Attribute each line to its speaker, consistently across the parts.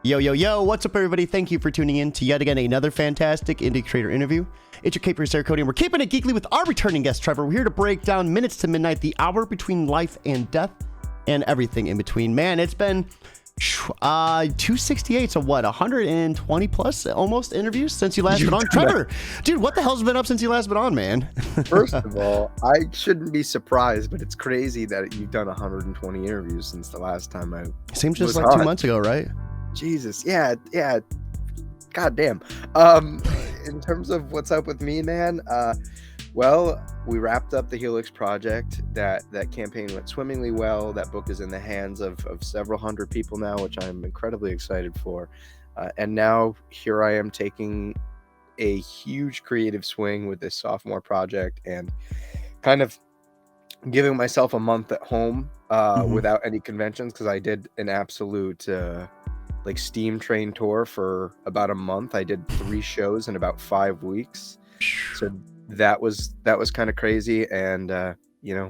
Speaker 1: Yo, yo, yo, what's up, everybody? Thank you for tuning in to yet again another fantastic indie creator interview. It's your Caper Sarah Cody, and we're keeping it geekly with our returning guest, Trevor. We're here to break down Minutes to Midnight, the hour between life and death, and everything in between. Man, it's been 268, so what, 120 plus almost interviews since you last been on? Trevor, dude, what the hell's been up since you last been on, man?
Speaker 2: First of all, I shouldn't be surprised, but it's crazy that you've done 120 interviews since the last time I
Speaker 1: Seems just
Speaker 2: was
Speaker 1: like
Speaker 2: on.
Speaker 1: 2 months ago, right?
Speaker 2: Jesus, yeah, god damn. In terms of what's up with me, man, well, we wrapped up the Helix project. That campaign went swimmingly well. That book is in the hands of several hundred people now, which I'm incredibly excited for. And now here I am taking a huge creative swing with this sophomore project and kind of giving myself a month at home without any conventions, because I did an absolute like steam train tour for about a month. I did 3 shows in about 5 weeks, so that was kind of crazy. And you've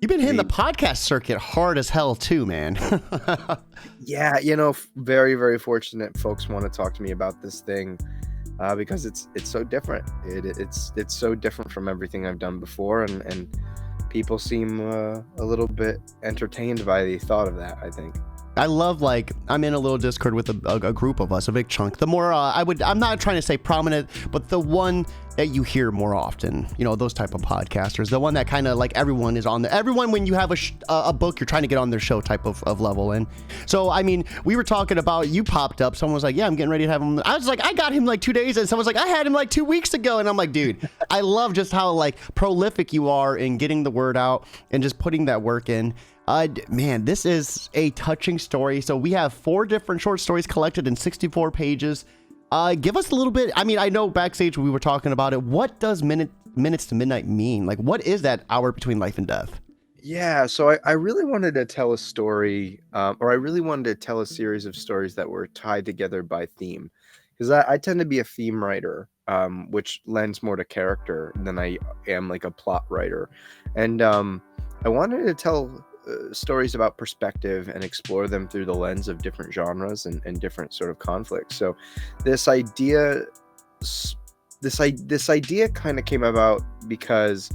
Speaker 1: been hitting the podcast circuit hard as hell too, man.
Speaker 2: Yeah, very, very fortunate folks want to talk to me about this thing because it's so different. It's so different from everything I've done before, and people seem a little bit entertained by the thought of that, I think.
Speaker 1: I love, like, I'm in a little Discord with a group of us, a big chunk. The more I'm not trying to say prominent, but the one that you hear more often, those type of podcasters, the one that kind of like everyone is on there. Everyone, when you have a book, you're trying to get on their show type of level. And so, I mean, we were talking about, you popped up, someone was like, yeah, I'm getting ready to have him. I was like, I got him like 2 days, and someone's like, I had him like 2 weeks ago. And I'm like, dude, I love just how like prolific you are in getting the word out and just putting that work in. Man, this is a touching story. So we have 4 different short stories collected in 64 pages. Give us a little bit. I mean, I know backstage we were talking about it. What does Minutes to Midnight mean? Like, what is that hour between life and death?
Speaker 2: Yeah, so I really wanted to tell a story, or I really wanted to tell a series of stories that were tied together by theme, because I tend to be a theme writer, which lends more to character than I am like a plot writer. And I wanted to tell stories about perspective and explore them through the lens of different genres and different sort of conflicts. So this idea kind of came about because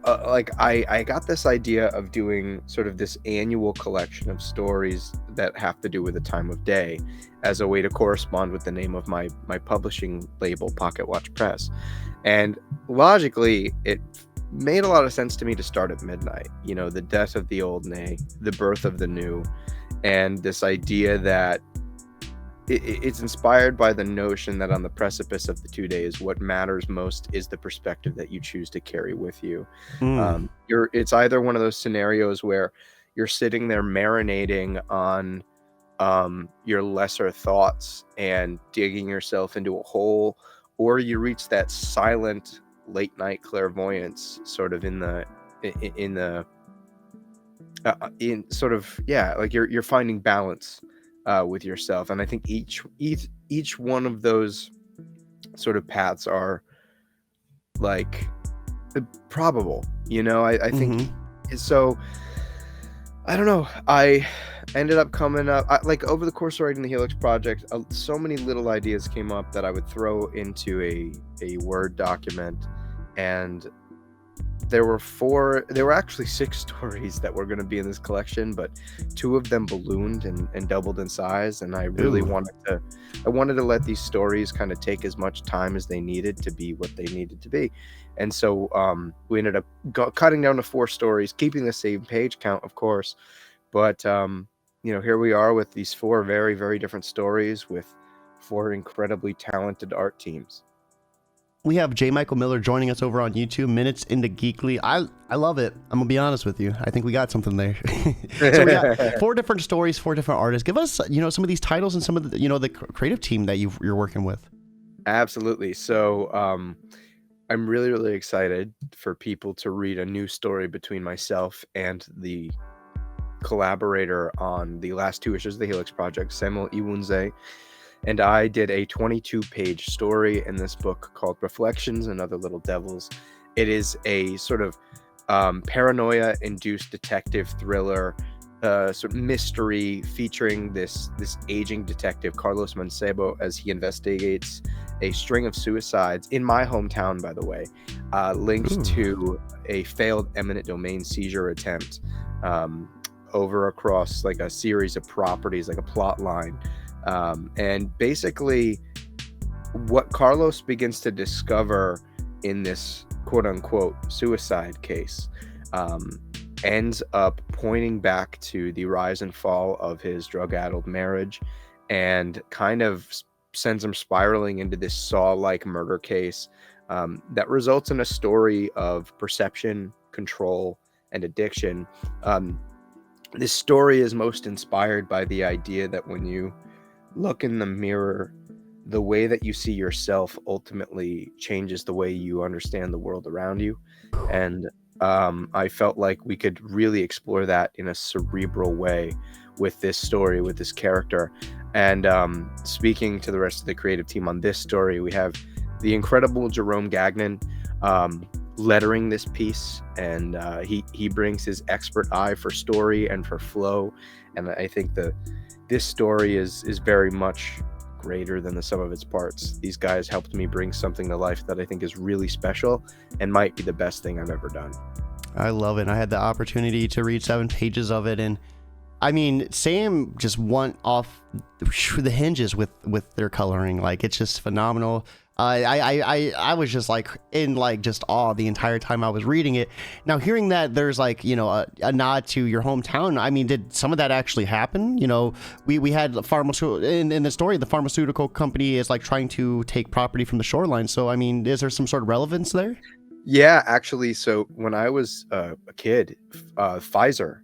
Speaker 2: I got this idea of doing sort of this annual collection of stories that have to do with the time of day as a way to correspond with the name of my publishing label, Pocket Watch Press. And logically, it made a lot of sense to me to start at midnight. The death of the old, nay, the birth of the new, and this idea that it's inspired by the notion that on the precipice of the 2 days, what matters most is the perspective that you choose to carry with you. It's either one of those scenarios where you're sitting there marinating on your lesser thoughts and digging yourself into a hole, or you reach that silent late night clairvoyance sort of in sort of, yeah, like you're finding balance with yourself. And I think each one of those sort of paths are like probable, I think. So I don't know, I ended up coming up like over the course of writing the Helix project, so many little ideas came up that I would throw into a Word document, and there were actually 6 stories that were going to be in this collection, but 2 of them ballooned and doubled in size, and I really wanted to let these stories kind of take as much time as they needed to be what they needed to be. And so we ended up cutting down to 4 stories, keeping the same page count, of course, but here we are with these 4 very, very different stories with 4 incredibly talented art teams.
Speaker 1: We have J. Michael Miller joining us over on YouTube, Minutes into Geekly. I love it. I'm going to be honest with you. I think we got something there. So we got 4 different stories, 4 different artists. Give us, some of these titles and some of the, the creative team that you're working with.
Speaker 2: Absolutely. So I'm really, really excited for people to read a new story between myself and the collaborator on the last 2 issues of the Helix project, Samuel Iwunze. And I did a 22-page story in this book called Reflections and Other Little Devils. It is a sort of paranoia-induced detective thriller sort of mystery featuring this aging detective, Carlos Mancebo, as he investigates a string of suicides in my hometown, by the way, linked to a failed eminent domain seizure attempt over across like a series of properties, like a plot line. And basically what Carlos begins to discover in this quote unquote suicide case ends up pointing back to the rise and fall of his drug-addled marriage, and kind of sends him spiraling into this Saw-like murder case that results in a story of perception, control, and addiction. This story is most inspired by the idea that when you look in the mirror, the way that you see yourself ultimately changes the way you understand the world around you. And I felt like we could really explore that in a cerebral way with this story, with this character. And speaking to the rest of the creative team on this story, we have the incredible Jerome Gagnon lettering this piece, and he brings his expert eye for story and for flow. And I think this story is very much greater than the sum of its parts. These guys helped me bring something to life that I think is really special and might be the best thing I've ever done.
Speaker 1: I love it. I had the opportunity to read 7 pages of it, and I mean, Sam just went off the hinges with their coloring. Like, it's just phenomenal. I was just like in like just awe the entire time I was reading it. Now, hearing that there's like, you know, a nod to your hometown, I mean, did some of that actually happen? You know, we had pharmaceutical in the story, the pharmaceutical company is like trying to take property from the shoreline. So, I mean, is there some sort of relevance there?
Speaker 2: Yeah, actually. So when I was a kid, Pfizer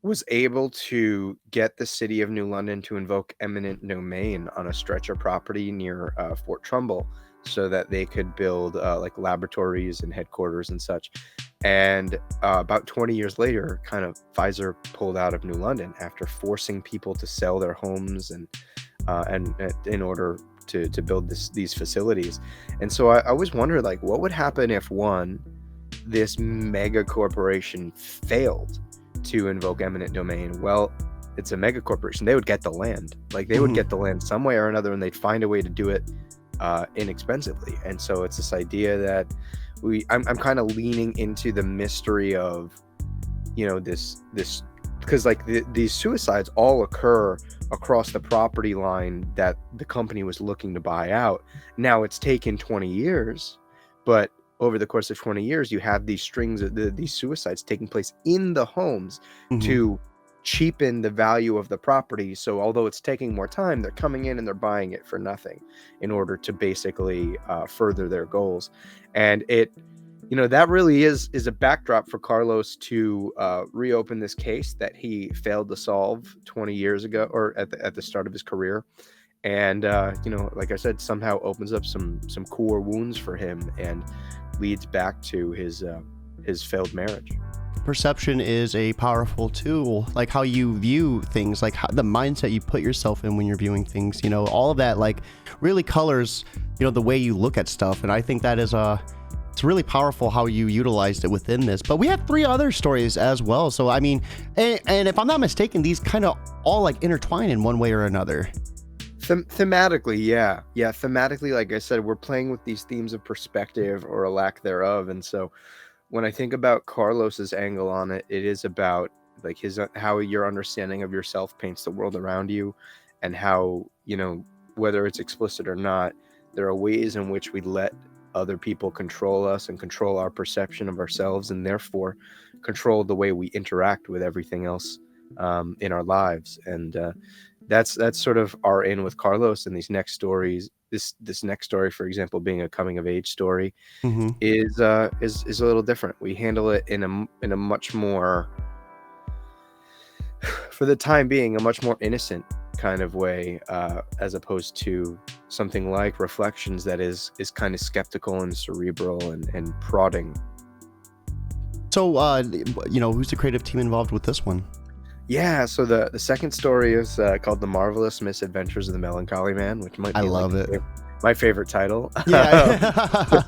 Speaker 2: was able to get the city of New London to invoke eminent domain on a stretch of property near Fort Trumbull, so that they could build like laboratories and headquarters and such. And about 20 years later, kind of Pfizer pulled out of New London after forcing people to sell their homes and in order to build these facilities. And so I always wondered, like, what would happen if this mega corporation failed to invoke eminent domain? Well, it's a mega corporation. They would get the land. Like, they would get the land some way or another, and they'd find a way to do it inexpensively. And so it's this idea that I'm kind of leaning into the mystery of, you know, this because like these suicides all occur across the property line that the company was looking to buy out. Now it's taken 20 years, but over the course of 20 years, you have these strings of these suicides taking place in the homes to cheapen the value of the property. So although it's taking more time, they're coming in and they're buying it for nothing in order to basically further their goals. And it, you know, that really is a backdrop for Carlos to reopen this case that he failed to solve 20 years ago, or at the start of his career. And you know, like I said, somehow opens up some core wounds for him and leads back to his failed marriage.
Speaker 1: Perception is a powerful tool, like how you view things, like how, the mindset you put yourself in when you're viewing things, you know, all of that like really colors, you know, the way you look at stuff. And I think that is it's really powerful how you utilized it within this. But we have 3 other stories as well. So I mean, and if I'm not mistaken, these kind of all like intertwine in one way or another.
Speaker 2: Thematically, yeah. Thematically, like I said, we're playing with these themes of perspective or a lack thereof. And so when I think about Carlos's angle on it, it is about like how your understanding of yourself paints the world around you, and how, you know, whether it's explicit or not, there are ways in which we let other people control us and control our perception of ourselves, and therefore control the way we interact with everything else in our lives. And that's sort of our in with Carlos and these next stories. This next story, for example, being a coming of age story, is a little different. We handle it in a much more, for the time being, a much more innocent kind of way, as opposed to something like Reflections that is kind of skeptical and cerebral and prodding.
Speaker 1: So you know, who's the creative team involved with this one?
Speaker 2: Yeah, so the second story is called The Marvelous Misadventures of the Melancholy Man, which might be
Speaker 1: I love it.
Speaker 2: My favorite title.
Speaker 1: Yeah.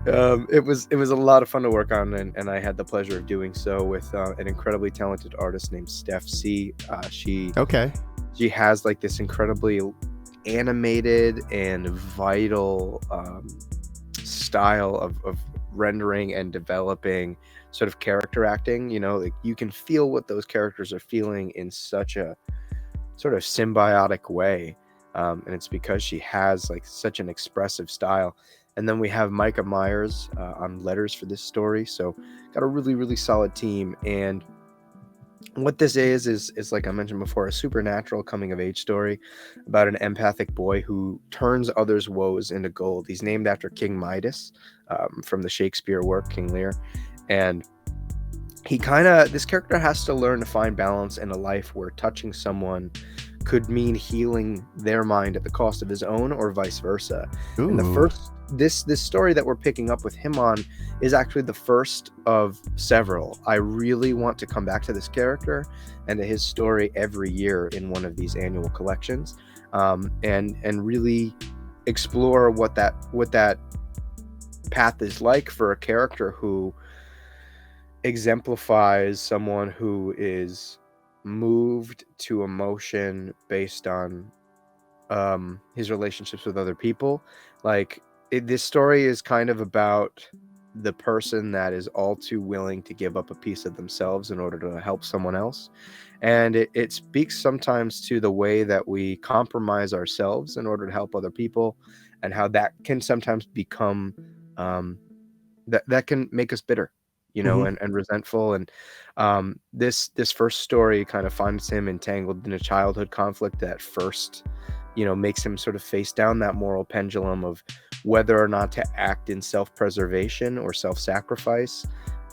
Speaker 2: It was a lot of fun to work on, and I had the pleasure of doing so with an incredibly talented artist named Steph C.
Speaker 1: Okay.
Speaker 2: She has like this incredibly animated and vital style of rendering and developing sort of character acting. Like you can feel what those characters are feeling in such a sort of symbiotic way, and it's because she has like such an expressive style. And then we have Micah Myers on letters for this story, so got a really, really solid team. And what this is like I mentioned before, a supernatural coming of age story about an empathic boy who turns others' woes into gold. He's named after King Midas, from the Shakespeare work King Lear. And this character has to learn to find balance in a life where touching someone could mean healing their mind at the cost of his own, or vice versa.
Speaker 1: Ooh.
Speaker 2: And this story that we're picking up with him on is actually the first of several. I really want to come back to this character and to his story every year in one of these annual collections, and really explore what that path is like for a character who exemplifies someone who is moved to emotion based on his relationships with other people. Like this story is kind of about the person that is all too willing to give up a piece of themselves in order to help someone else. And it speaks sometimes to the way that we compromise ourselves in order to help other people, and how that can sometimes become that can make us bitter, and resentful. And this first story kind of finds him entangled in a childhood conflict that first makes him sort of face down that moral pendulum of whether or not to act in self-preservation or self-sacrifice.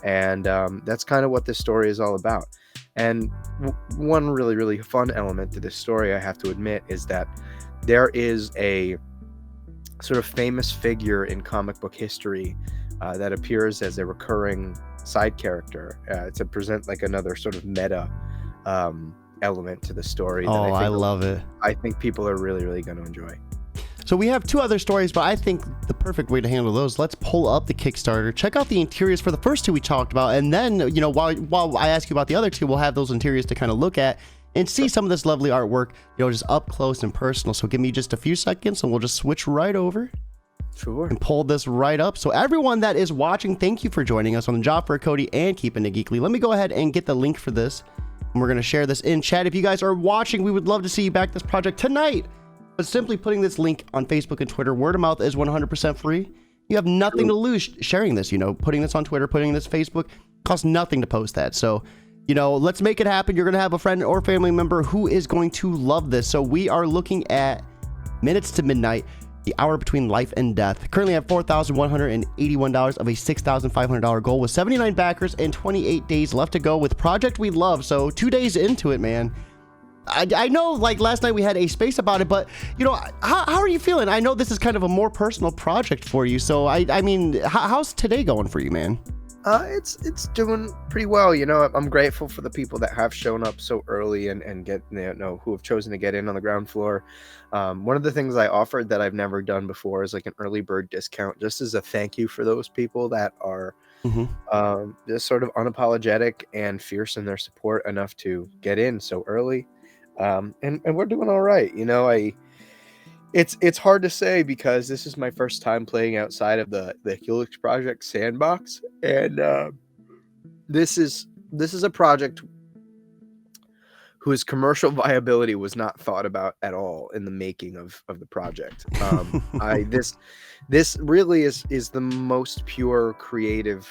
Speaker 2: And that's kind of what this story is all about. And one really, really fun element to this story, I have to admit, is that there is a sort of famous figure in comic book history that appears as a recurring side character to present like another sort of meta element to the story.
Speaker 1: I love it.
Speaker 2: I think people are really, really going to enjoy.
Speaker 1: So we have two other stories, but I think the perfect way to handle those, let's pull up the Kickstarter, check out the interiors for the first two we talked about, and then, while I ask you about the other two, we'll have those interiors to kind of look at and see some of this lovely artwork, just up close and personal. So give me just a few seconds and we'll just switch right over.
Speaker 2: Sure.
Speaker 1: And pull this right up. So everyone that is watching, thank you for joining us on the Job for Cody and Keeping It Geekly. Let me go ahead and get the link for this, and we're going to share this in chat. If you guys are watching, we would love to see you back this project tonight. But simply putting this link on Facebook and Twitter, word of mouth is 100% free. You have nothing to lose sharing this, putting this on Twitter, putting this Facebook, costs nothing to post that. So, let's make it happen. You're going to have a friend or family member who is going to love this. So we are looking at Minutes to Midnight, the hour between life and death. Currently at $4,181 of a $6,500 goal with 79 backers and 28 days left to go with Project We Love. So 2 days into it, man. I know, like last night we had a space about it, but how are you feeling? I know this is kind of a more personal project for you. So I mean, how's today going for you, man?
Speaker 2: It's doing pretty well. I'm grateful for the people that have shown up so early and get, who have chosen to get in on the ground floor. One of the things I offered that I've never done before is like an early bird discount, just as a thank you for those people that are just sort of unapologetic and fierce in their support enough to get in so early. And we're doing all right. It's hard to say because this is my first time playing outside of the Helix Project sandbox, and this is a project whose commercial viability was not thought about at all in the making of the project. This really is the most purely creative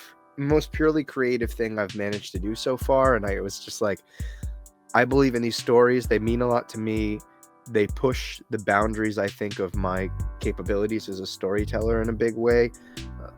Speaker 2: thing I've managed to do so far, and I was just like, I believe in these stories. They mean a lot to me. They push the boundaries, I think, of my capabilities as a storyteller in a big way.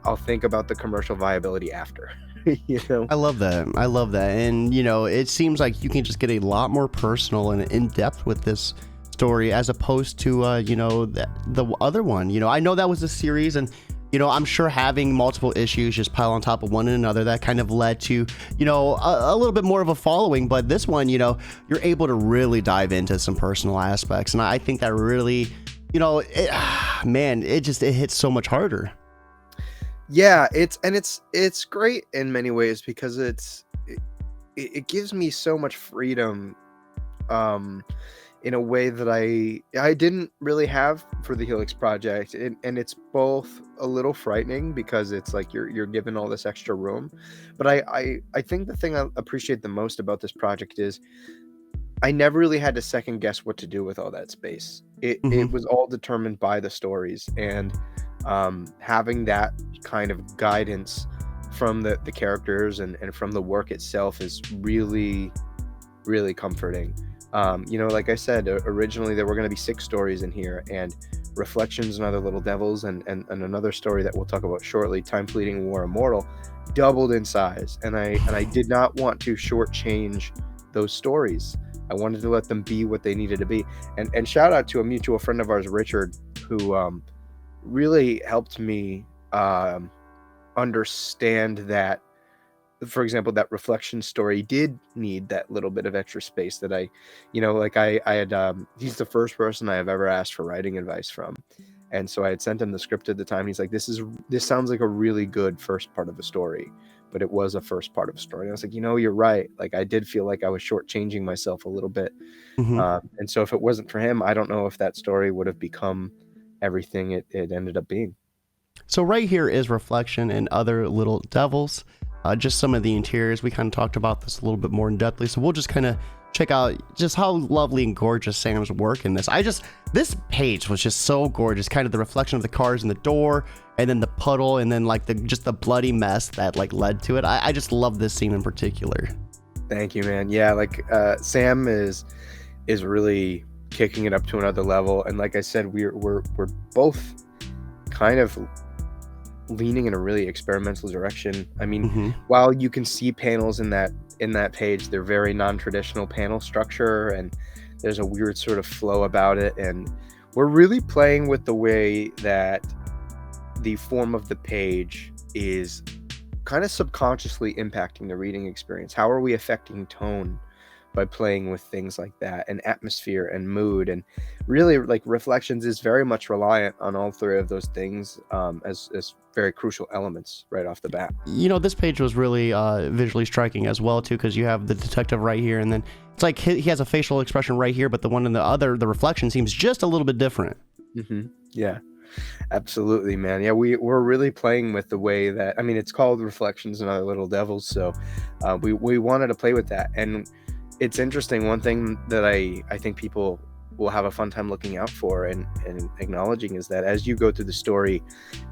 Speaker 2: I'll think about the commercial viability after.
Speaker 1: I love that. And it seems like you can just get a lot more personal and in depth with this story as opposed to the other one. I know that was a series, and I'm sure having multiple issues just pile on top of one another, that kind of led to, a little bit more of a following. But this one, you're able to really dive into some personal aspects. And I think that really, it hits so much harder.
Speaker 2: Yeah, it's great in many ways because it gives me so much freedom, um, in a way that I didn't really have for the Helix project, and it's both a little frightening because it's like you're given all this extra room, but I think the thing I appreciate the most about this project is I never really had to second guess what to do with all that space. It
Speaker 1: Hmm.
Speaker 2: was all determined by the stories, and having that kind of guidance from the characters and from the work itself is really, really comforting. Like I said, originally there were going to be 6 stories in here, and Reflections and Other Little Devils, and another story that we'll talk about shortly, Time Fleeting War Immortal, doubled in size, and I did not want to shortchange those stories. I wanted to let them be what they needed to be. And shout out to a mutual friend of ours, Richard, who really helped me understand that, for example, that Reflection story did need that little bit of extra space that I had, he's the first person I have ever asked for writing advice from. And so I had sent him the script at the time. He's like, this sounds like a really good first part of a story, but it was a first part of a story. And I was like, you're right. Like, I did feel like I was shortchanging myself a little bit.
Speaker 1: Hmm.
Speaker 2: And so if it wasn't for him, I don't know if that story would have become everything it ended up being.
Speaker 1: So right here is Reflection and Other Little Devils. Just some of the interiors. We kind of talked about this a little bit more in depthly, so we'll just kind of check out just how lovely and gorgeous Sam's work in this. This page was just so gorgeous. Kind of the reflection of the cars in the door, and then the puddle, and then like the bloody mess that like led to it. I just love this scene in particular.
Speaker 2: Thank you, man. Yeah, like Sam is really kicking it up to another level, and like I said, we're both kind of leaning in a really experimental direction. I mean,
Speaker 1: Hmm.
Speaker 2: while you can see panels in that page, they're very non-traditional panel structure, and there's a weird sort of flow about it, and we're really playing with the way that the form of the page is kind of subconsciously impacting the reading experience. How are we affecting tone by playing with things like that, and atmosphere and mood? And really, like, Reflections is very much reliant on all 3 of those things, as very crucial elements right off the bat.
Speaker 1: This page was really visually striking as well too, because you have the detective right here, and then it's like he has a facial expression right here, but the one in the Reflection seems just a little bit different.
Speaker 2: Yeah, absolutely, man. Yeah, we're really playing with the way that, I mean, it's called Reflections and Other Little Devils, so we wanted to play with that. And it's interesting, one thing that I think people will have a fun time looking out for and acknowledging is that as you go through the story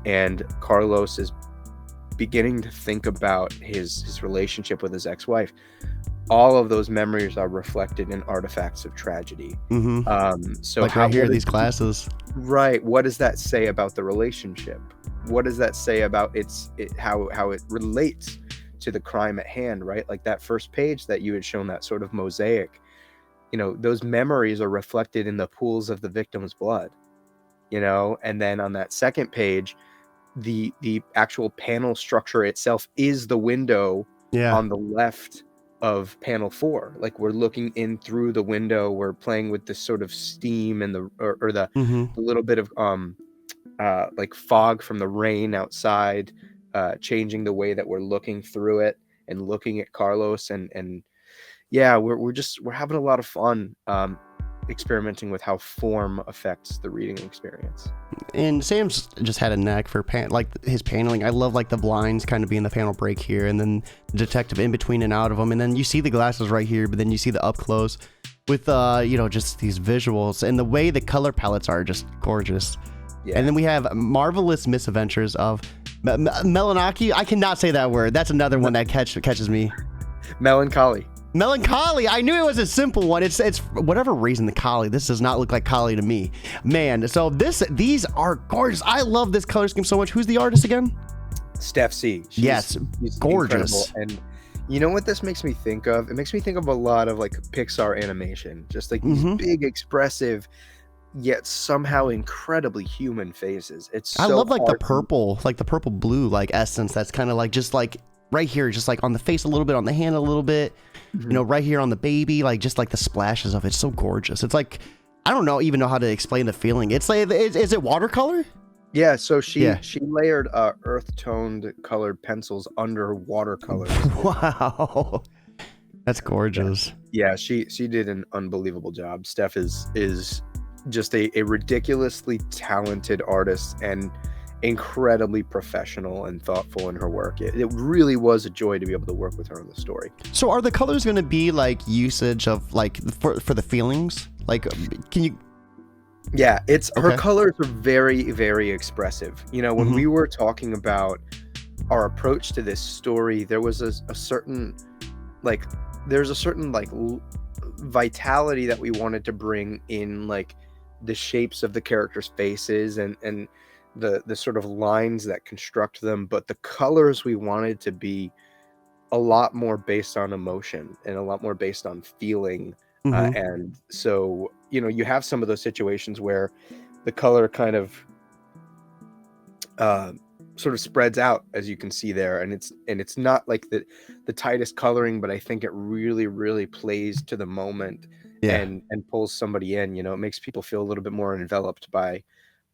Speaker 2: and Carlos is beginning to think about his relationship with his ex-wife, all of those memories are reflected in artifacts of tragedy.
Speaker 1: Hmm.
Speaker 2: So
Speaker 1: Like right here, these glasses.
Speaker 2: right, what does that say about the relationship? What does that say about how it relates to the crime at hand, right? Like that first page that you had shown, that sort of mosaic, those memories are reflected in the pools of the victim's blood, and then on that second page, the actual panel structure itself is the window
Speaker 1: Yeah.
Speaker 2: on the left of panel 4. Like, we're looking in through the window, we're playing with this sort of steam and the
Speaker 1: Hmm.
Speaker 2: little bit of like fog from the rain outside, changing the way that we're looking through it and looking at Carlos, and yeah, we're having a lot of fun experimenting with how form affects the reading experience.
Speaker 1: And Sam's just had a knack for like his paneling. I love like the blinds kind of being the panel break here, and then the detective in between and out of them, and then you see the glasses right here, but then you see the up close with just these visuals, and the way the color palettes are just gorgeous.
Speaker 2: Yeah.
Speaker 1: And then we have Marvelous Misadventures of Melanaki. I cannot say that word. That's another one that catches me.
Speaker 2: Melancholy.
Speaker 1: Melancholy. I knew it was a simple one. It's whatever reason the collie. This does not look like collie to me, man. So these are gorgeous. I love this color scheme so much. Who's the artist again?
Speaker 2: Steph C.
Speaker 1: Yes, gorgeous.
Speaker 2: Incredible. And you know what this makes me think of? It makes me think of a lot of like Pixar animation, just like these big, expressive, yet somehow incredibly human faces. It's
Speaker 1: I
Speaker 2: so
Speaker 1: love like the
Speaker 2: hard
Speaker 1: purple blue like essence. That's kind of like just like right here, just like on the face a little bit, on the hand a little bit. Right here on the baby, like just like the splashes of it. It's so gorgeous. It's like, I don't even know how to explain the feeling. It's like, is it watercolor?
Speaker 2: Yeah, so she
Speaker 1: Yeah.
Speaker 2: she layered earth toned colored pencils under watercolors.
Speaker 1: Wow. That's
Speaker 2: Yeah,
Speaker 1: gorgeous.
Speaker 2: yeah, she did an unbelievable job. Steph is just a ridiculously talented artist and incredibly professional and thoughtful in her work. It really was a joy to be able to work with her on the story.
Speaker 1: So are the colors going to be like usage of like for the feelings? Like, can you?
Speaker 2: Yeah, it's her
Speaker 1: Okay.
Speaker 2: colors are very, very expressive. You know, when
Speaker 1: Mm-hmm.
Speaker 2: we were talking about our approach to this story, there was a certain like there's a certain vitality that we wanted to bring in, like the shapes of the characters' faces and the sort of lines that construct them, but the colors we wanted to be a lot more based on emotion and a lot more based on feeling.
Speaker 1: Mm-hmm.
Speaker 2: And so, you know, you have some of those situations where the color kind of uh, sort of spreads out, as you can see there, and it's not like the tightest coloring, but I think it really, really plays to the moment
Speaker 1: Yeah.
Speaker 2: and pulls somebody in. You know, it makes people feel a little bit more enveloped by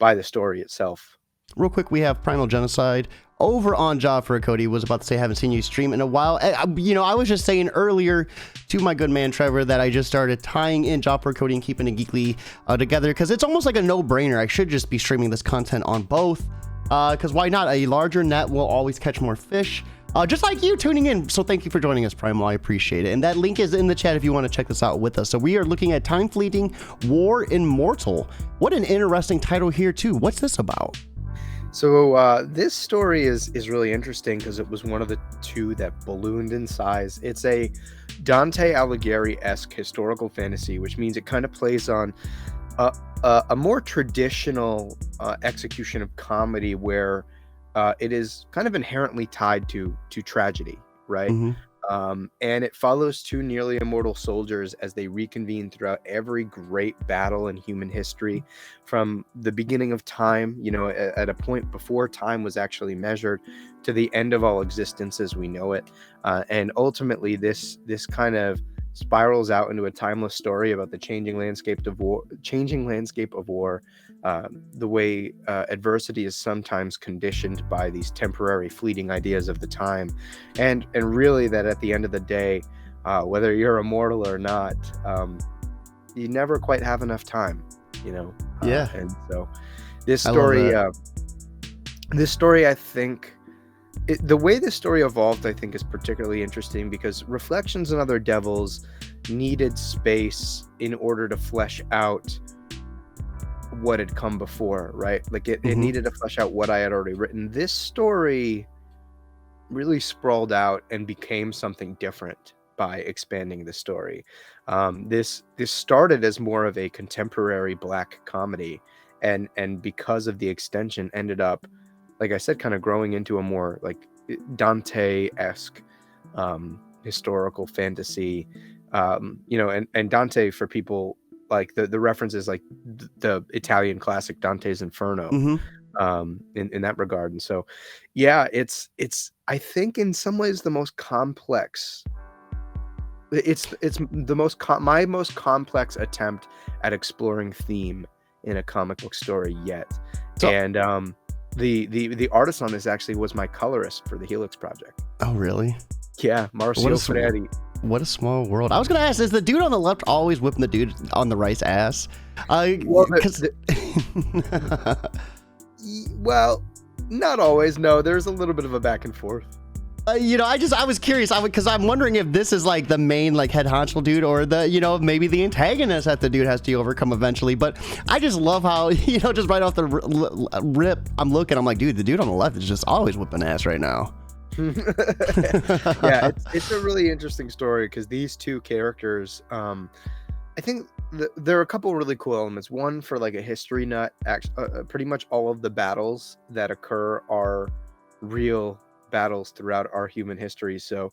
Speaker 2: the story itself.
Speaker 1: Real quick, we have Primal Genocide over on Job for a Cody. Was about to say, haven't seen you stream in a while. You know, I was just saying earlier to my good man Trevor that I just started tying in Job for a Cody and keeping it geekly together because it's almost like a no-brainer. I should just be streaming this content on both because why not? A larger net will always catch more fish. Just like you tuning in. So thank you for joining us, Primal. I appreciate it. And that link is in the chat if you want to check this out with us. So we are looking at Time Fleeting War Immortal. What an interesting title here too. What's this about?
Speaker 2: So this story is really interesting because it was one of the two that ballooned in size. It's a Dante Alighieri-esque historical fantasy, which means it kind of plays on a more traditional execution of comedy where it is kind of inherently tied to tragedy, right?
Speaker 1: Mm-hmm.
Speaker 2: And it follows two nearly immortal soldiers as they reconvene throughout every great battle in human history, from the beginning of time, you know, at a point before time was actually measured, to the end of all existence as we know it. And ultimately, this kind of spirals out into a timeless story about the changing landscape of war, the way adversity is sometimes conditioned by these temporary fleeting ideas of the time, and really that at the end of the day, whether you're immortal or not, you never quite have enough time, you know.
Speaker 1: Yeah.
Speaker 2: And so this story I think the way this story evolved, I think, is particularly interesting because Reflections and Other Devils needed space in order to flesh out what had come before, right? Like it needed to flesh out what I had already written. This story really sprawled out and became something different by expanding the story. This started as more of a contemporary Black comedy, and because of the extension, ended up, like I said, kind of growing into a more like Dante-esque historical fantasy. You know, and Dante, for people like the references, like the Italian classic Dante's Inferno, in that regard. And so, yeah, it's I think in some ways the most complex. It's the my most complex attempt at exploring theme in a comic book story yet.
Speaker 1: So,
Speaker 2: and the artist on this actually was my colorist for the Helix project.
Speaker 1: oh, really?
Speaker 2: Yeah, Marcio Ferretti.
Speaker 1: What a small world. I was going to ask, is the dude on the left always whipping the dude on the right's ass?
Speaker 2: Well, well, not always. No, there's a little bit of a back and forth.
Speaker 1: You know, I was curious because I'm wondering if this is like the main like head honcho dude or the, you know, maybe the antagonist that the dude has to overcome eventually. But I just love how, you know, just right off the rip, I'm like, dude, the dude on the left is just always whipping ass right now.
Speaker 2: Yeah, it's a really interesting story because these two characters, I think there are a couple really cool elements. One, for like a history nut, pretty much all of the battles that occur are real battles throughout our human history. So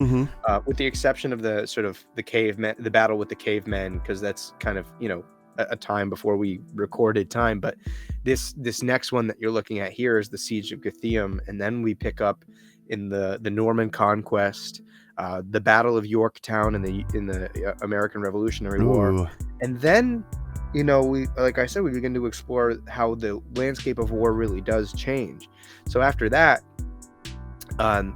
Speaker 2: with the exception of the sort of the cavemen, the battle with the cavemen, because that's kind of, you know, a time before we recorded time. But this next one that you're looking at here is the Siege of Guthrum, and then we pick up in the Norman Conquest, the Battle of Yorktown in the American Revolutionary War, and then you know, we, like I said, we begin to explore how the landscape of war really does change. So after that,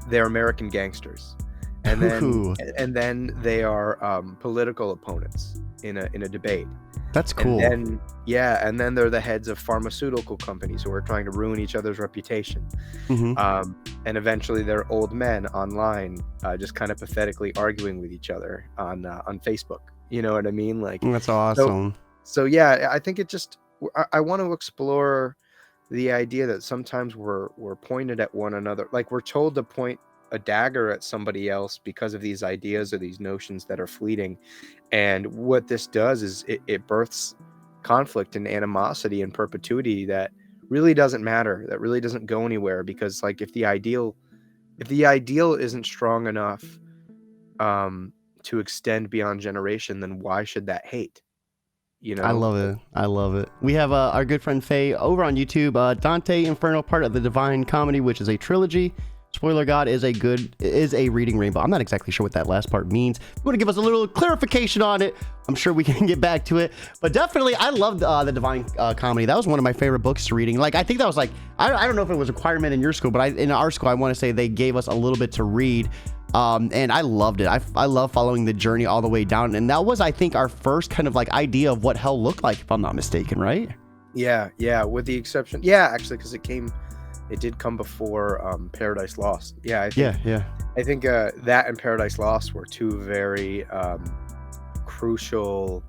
Speaker 2: they're American gangsters, and then
Speaker 1: Ooh,
Speaker 2: they are political opponents in a debate.
Speaker 1: that's
Speaker 2: And
Speaker 1: cool.
Speaker 2: then, yeah, and then they're the heads of pharmaceutical companies who are trying to ruin each other's reputation.
Speaker 1: Hmm.
Speaker 2: And eventually, they're old men online, just kind of pathetically arguing with each other on Facebook. You know what I mean? Like,
Speaker 1: That's
Speaker 2: so,
Speaker 1: awesome.
Speaker 2: so yeah, I think it just, I want to explore the idea that sometimes we're pointed at one another, like we're told to point a dagger at somebody else because of these ideas or these notions that are fleeting. And what this does is it births conflict and animosity and perpetuity that really doesn't matter, that really doesn't go anywhere, because like if the ideal isn't strong enough to extend beyond generation, then why should that hate, you
Speaker 1: I
Speaker 2: know?
Speaker 1: love it. I love it. We have our good friend Faye over on YouTube. Dante Inferno, part of the Divine Comedy, which is a trilogy. Spoiler God is a reading rainbow. I'm not exactly sure what that last part means. If you want to give us a little clarification on it, I'm sure we can get back to it. But definitely, I loved the Divine Comedy. That was one of my favorite books to reading. Like, I think that was like, I don't know if it was a requirement in your school, but in our school, I want to say they gave us a little bit to read. And I loved it. I love following the journey all the way down. And that was, I think, our first kind of like idea of what hell looked like, if I'm not mistaken, right?
Speaker 2: Yeah, with the exception, yeah, actually, because it did come before Paradise Lost. Yeah,
Speaker 1: Yeah.
Speaker 2: I think that and Paradise Lost were two very crucial.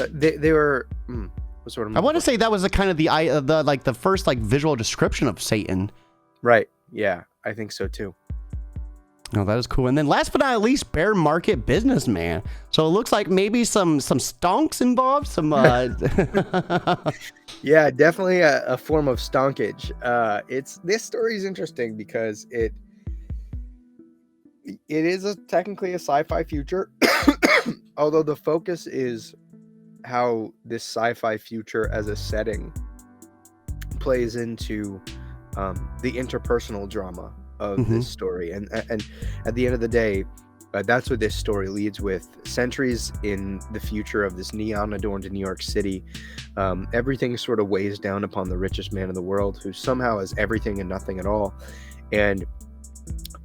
Speaker 2: They were. What sort of?
Speaker 1: I want to say that was the kind of the like the first like visual description of Satan.
Speaker 2: Right. Yeah, I think so too.
Speaker 1: Oh, that is cool. And then last but not least, bear market businessman. So it looks like maybe some stonks involved. Some
Speaker 2: Yeah, definitely a form of stonkage. This story is interesting because it is technically a sci-fi future, although the focus is how this sci-fi future as a setting plays into the interpersonal drama of this story, and at the end of the day, that's what this story leads with. Centuries in the future of this neon adorned New York City, everything sort of weighs down upon the richest man in the world, who somehow has everything and nothing at all. And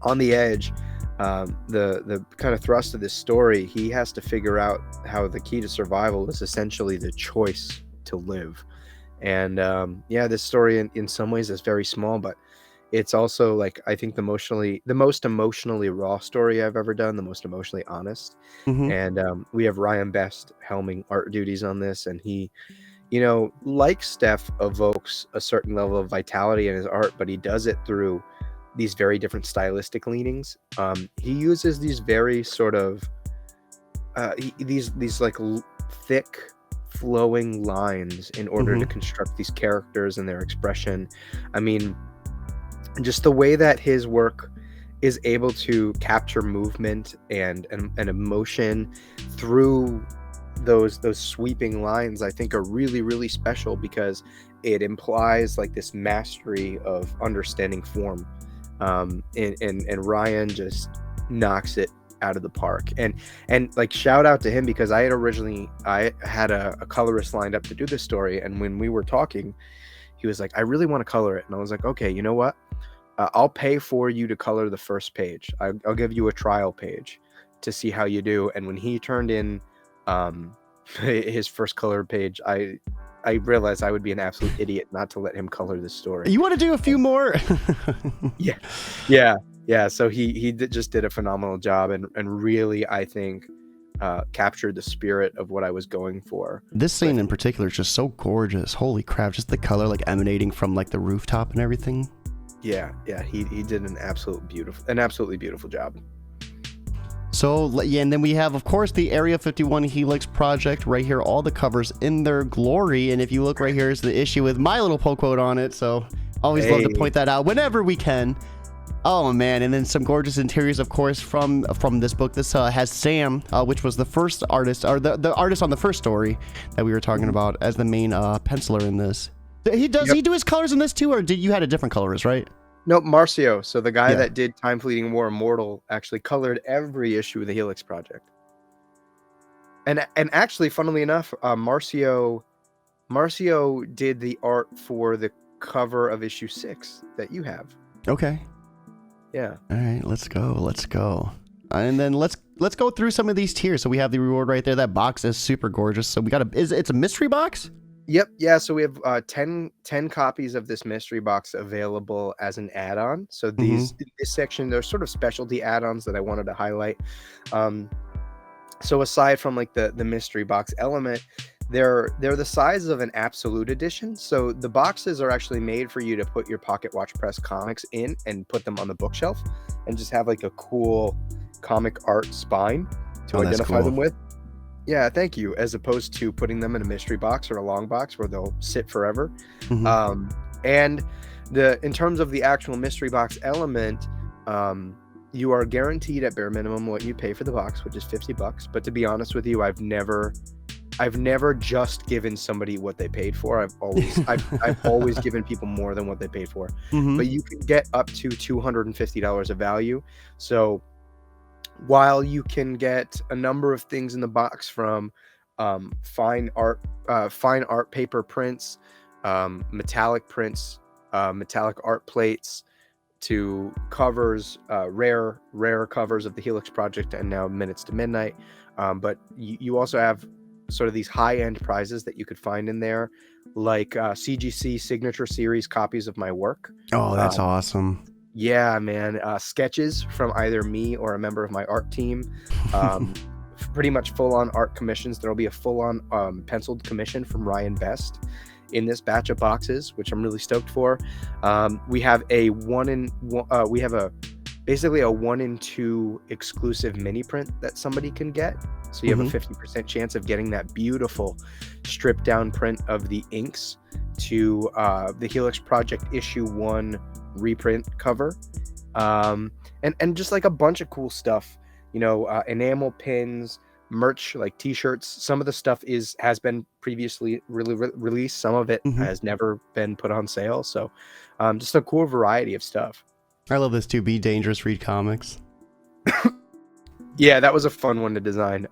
Speaker 2: on the edge, the kind of thrust of this story, he has to figure out how the key to survival is essentially the choice to live. And this story in some ways is very small, but it's also, like, I think the most emotionally raw story I've ever done, the most emotionally honest.
Speaker 1: Mhm.
Speaker 2: And we have Ryan Best helming art duties on this, and he, like Steph, evokes a certain level of vitality in his art, but he does it through these very different stylistic leanings. He uses these very sort of these like thick flowing lines in order to construct these characters and their expression. I mean, just the way that his work is able to capture movement and emotion through those sweeping lines, I think are really, really special, because it implies like this mastery of understanding form. And Ryan just knocks it out of the park. And like, shout out to him, because I had a colorist lined up to do this story, and when we were talking, he was like, I really want to color it. And I was like, okay, you know what? I'll pay for you to color the first page. I'll give you a trial page to see how you do. And when he turned in his first colored page, I realized I would be an absolute idiot not to let him color this story.
Speaker 1: You want to do a few more?
Speaker 2: Yeah. So he just did a phenomenal job, and really, I think, captured the spirit of what I was going for.
Speaker 1: This scene in particular is just so gorgeous. Holy crap! Just the color like emanating from like the rooftop and everything.
Speaker 2: Yeah, he did an absolutely beautiful job.
Speaker 1: So yeah, and then we have, of course, the Area 51 Helix project right here. All the covers in their glory, and if you look right here, is the issue with my little poke quote on it. So always love to point that out whenever we can. Oh man, and then some gorgeous interiors, of course, from this book. This has Sam, which was the first artist, or the artist on the first story that we were talking about, as the main penciler in this. He do his colors in this too, or did you had a different colorist, right?
Speaker 2: No, Marcio. So the guy that did Time Fleeting War Immortal actually colored every issue of the Helix project. And actually, funnily enough, Marcio did the art for the cover of issue 6 that you have.
Speaker 1: Okay.
Speaker 2: Yeah.
Speaker 1: All right, let's go. And then let's go through some of these tiers. So we have the reward right there. That box is super gorgeous. So we got it's a mystery box?
Speaker 2: Yep. Yeah. So we have 10 copies of this mystery box available as an add-on. So this section, there's sort of specialty add-ons that I wanted to highlight. So aside from like the mystery box element, they're the size of an absolute edition. So the boxes are actually made for you to put your Pocket Watch Press comics in and put them on the bookshelf and just have like a cool comic art spine to identify them with. Yeah, thank you. As opposed to putting them in a mystery box or a long box where they'll sit forever. And in terms of the actual mystery box element, you are guaranteed at bare minimum what you pay for the box, which is $50. But to be honest with you, I've never just given somebody what they paid for. I've always given people more than what they paid for. But you can get up to $250 of value. So while you can get a number of things in the box, from fine art paper prints, metallic prints, metallic art plates, to covers, rare covers of the Helix Project and now Minutes to Midnight. But you also have sort of these high-end prizes that you could find in there, like CGC Signature Series copies of my work.
Speaker 1: Oh, that's awesome.
Speaker 2: Yeah, man. Sketches from either me or a member of my art team. Pretty much full-on art commissions. There'll be a full-on penciled commission from Ryan Best in this batch of boxes, which I'm really stoked for. We have basically a 1 in 2 exclusive mini print that somebody can get. So you have a 50% chance of getting that beautiful stripped down print of the inks to the Helix Project issue 1 reprint cover. And just like a bunch of cool stuff, enamel pins, merch like t-shirts. Some of the stuff has been previously released. Some of it has never been put on sale. So just a cool variety of stuff.
Speaker 1: I love this too. Be dangerous, read comics.
Speaker 2: Yeah, that was a fun one to design.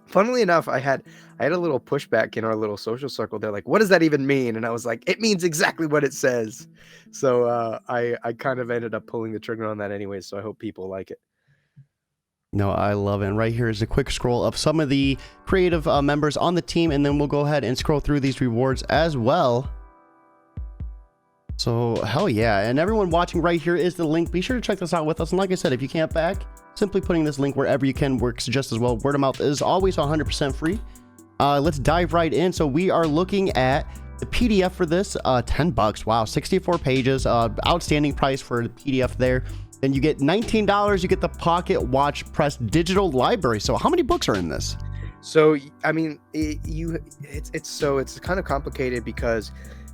Speaker 2: Funnily enough, I had a little pushback in our little social circle. They're like, what does that even mean? And I was like, it means exactly what it says. So I kind of ended up pulling the trigger on that anyway. So I hope people like it.
Speaker 1: No, I love it. And right here is a quick scroll of some of the creative members on the team. And then we'll go ahead and scroll through these rewards as well. So hell yeah. And everyone watching, right here is the link. Be sure to check this out with us. And like I said, if you can't back, simply putting this link wherever you can works just as well. Word of mouth is always 100% free. Let's dive right in. So we are looking at the PDF for this, $10. Wow, 64 pages, outstanding price for the PDF there. Then you get $19. You get the Pocket Watch Press digital library. So how many books are in this?
Speaker 2: So I mean, it's kind of complicated because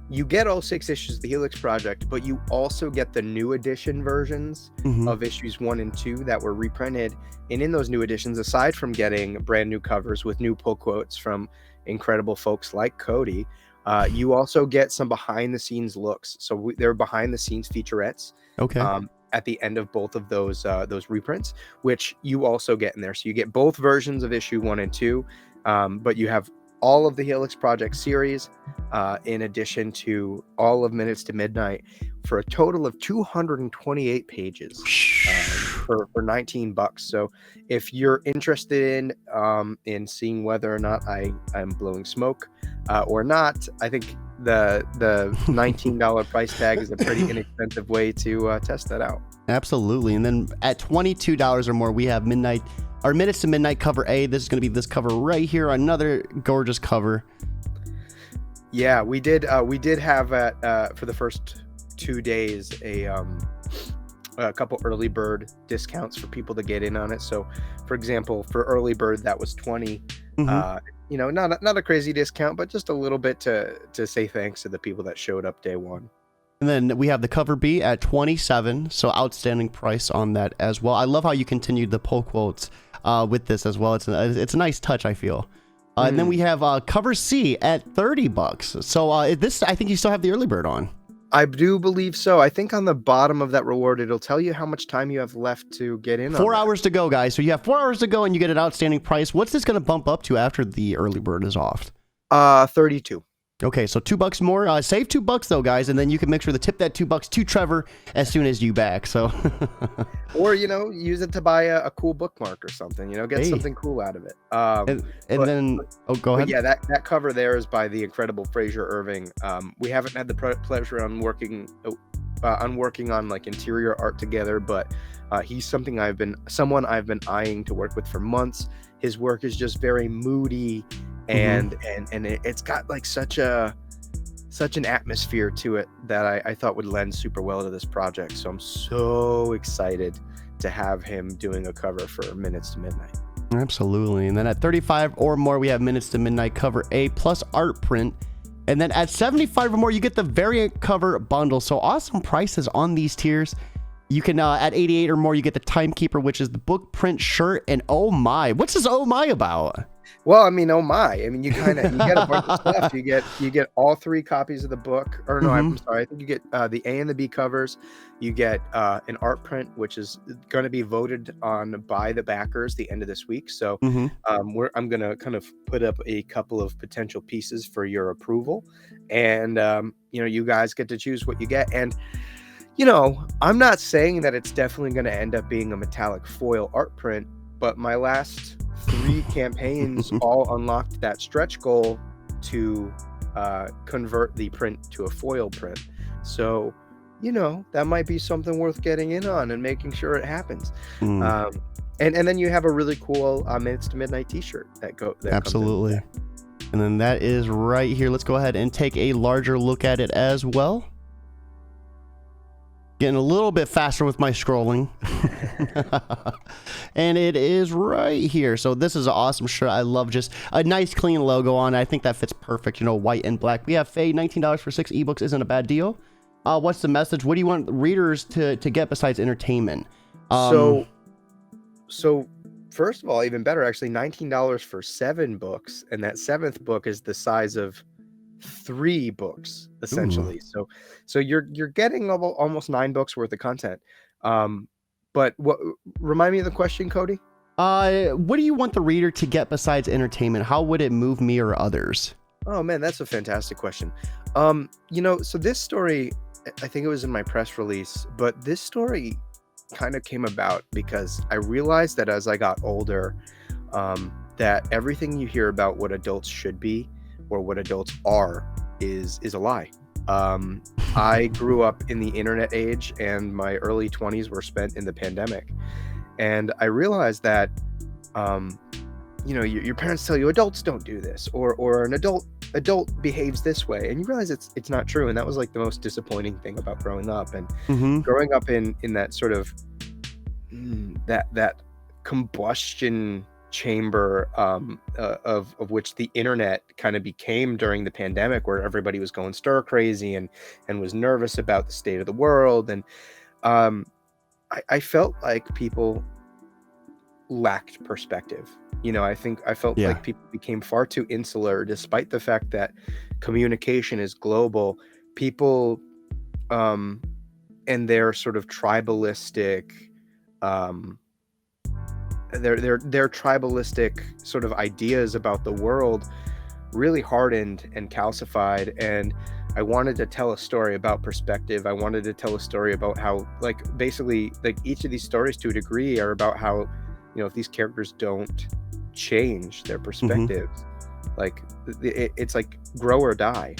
Speaker 2: you get all 6 issues of the Helix Project, but you also get the new edition versions of issues 1 and 2 that were reprinted. And in those new editions, aside from getting brand new covers with new pull quotes from incredible folks like Cody, you also get some behind the scenes looks. So they're behind the scenes featurettes.
Speaker 1: Okay.
Speaker 2: At the end of both of those reprints, which you also get in there. So you get both versions of issue 1 and 2, but you have all of the Helix Project series, in addition to all of Minutes to Midnight, for a total of 228 pages for $19. So if you're interested in seeing whether or not I'm blowing smoke or not, I think the $19 price tag is a pretty inexpensive way to test that out.
Speaker 1: Absolutely. And then at $22 or more, we have Minutes to Midnight cover A. This is going to be this cover right here. Another gorgeous cover.
Speaker 2: Yeah, we did have for the first 2 days a couple early bird discounts for people to get in on it. So for example, for early bird, that was 20. Not a crazy discount, but just a little bit to say thanks to the people that showed up day one.
Speaker 1: And then we have the cover B at 27, so outstanding price on that as well. I love how you continued the pull quotes with this as well. It's a nice touch, I feel. And then we have cover C at $30. So this, I think you still have the early bird on.
Speaker 2: I do believe so. I think on the bottom of that reward, it'll tell you how much time you have left to get in on
Speaker 1: 4
Speaker 2: that.
Speaker 1: hours to go, guys. So you have 4 hours to go and you get an outstanding price. What's this going to bump up to after the early bird is off?
Speaker 2: 32.
Speaker 1: Okay, so $2 more. Save $2 though, guys, and then you can make sure to tip that $2 to Trevor as soon as you back. So,
Speaker 2: or use it to buy a cool bookmark or something. Get something cool out of it.
Speaker 1: Go ahead.
Speaker 2: Yeah, that cover there is by the incredible Fraser Irving. We haven't had the pleasure on working on like interior art together, but he's someone I've been eyeing to work with for months. His work is just very moody. And it's got like such an atmosphere to it that I thought would lend super well to this project. So I'm so excited to have him doing a cover for Minutes to Midnight.
Speaker 1: Absolutely. And then at 35 or more, we have Minutes to Midnight cover A plus art print. And then at 75 or more, you get the variant cover bundle. So awesome prices on these tiers. You can at 88 or more, you get the Timekeeper, which is the book print shirt. And oh my, what's this oh my about?
Speaker 2: Well, I mean, oh my! I mean, you get a bunch of stuff. You get all 3 copies of the book, or no, I'm sorry. I think you get the A and the B covers. You get an art print, which is going to be voted on by the backers the end of this week. So I'm going to kind of put up a couple of potential pieces for your approval, and you guys get to choose what you get. And I'm not saying that it's definitely going to end up being a metallic foil art print, but my last 3 campaigns all unlocked that stretch goal to convert the print to a foil print. So, that might be something worth getting in on and making sure it happens. And then you have a really cool Minutes to Midnight t-shirt that
Speaker 1: absolutely. And then that is right here. Let's go ahead and take a larger look at it as well. Getting a little bit faster with my scrolling. And it is right here. So this is an awesome shirt. I love just a nice clean logo on it. I think that fits perfect, white and black. We have Faye, $19 for 6 ebooks isn't a bad deal. What's the message? What do you want readers to get besides entertainment?
Speaker 2: So first of all, even better, actually, $19 for 7 books. And that 7th book is the size of 3 books essentially. Ooh. So you're getting almost 9 books worth of content. But remind me of the question, Cody?
Speaker 1: What do you want the reader to get besides entertainment? How would it move me or others?
Speaker 2: Oh man, that's a fantastic question. So this story, I think it was in my press release, but this story kind of came about because I realized that as I got older, that everything you hear about what adults should be or what adults are is a lie. I grew up in the internet age, and my early 20s were spent in the pandemic. And I realized that, your parents tell you adults don't do this, or an adult behaves this way, and you realize it's not true. And that was like the most disappointing thing about growing up. And growing up in that sort of that combustion chamber of which the internet kind of became during the pandemic, where everybody was going stir crazy and was nervous about the state of the world. And I felt like people lacked perspective. I felt like people became far too insular, despite the fact that communication is global. People and their sort of tribalistic their tribalistic sort of ideas about the world really hardened and calcified. And I wanted to tell a story about perspective. I wanted to tell a story about how, basically each of these stories to a degree are about how, if these characters don't change their perspectives, it's like grow or die,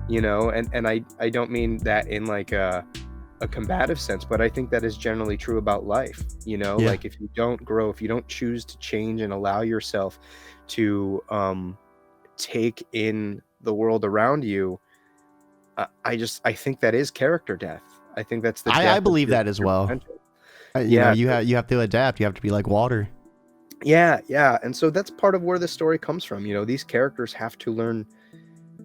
Speaker 2: and I don't mean that in like a combative sense, but I think that is generally true about life. Like if you don't grow, if you don't choose to change and allow yourself to take in the world around you, I think that is character death. I think that's the
Speaker 1: I believe that as well. You have to adapt. You have to be like water.
Speaker 2: Yeah. And so that's part of where the story comes from. These characters have to learn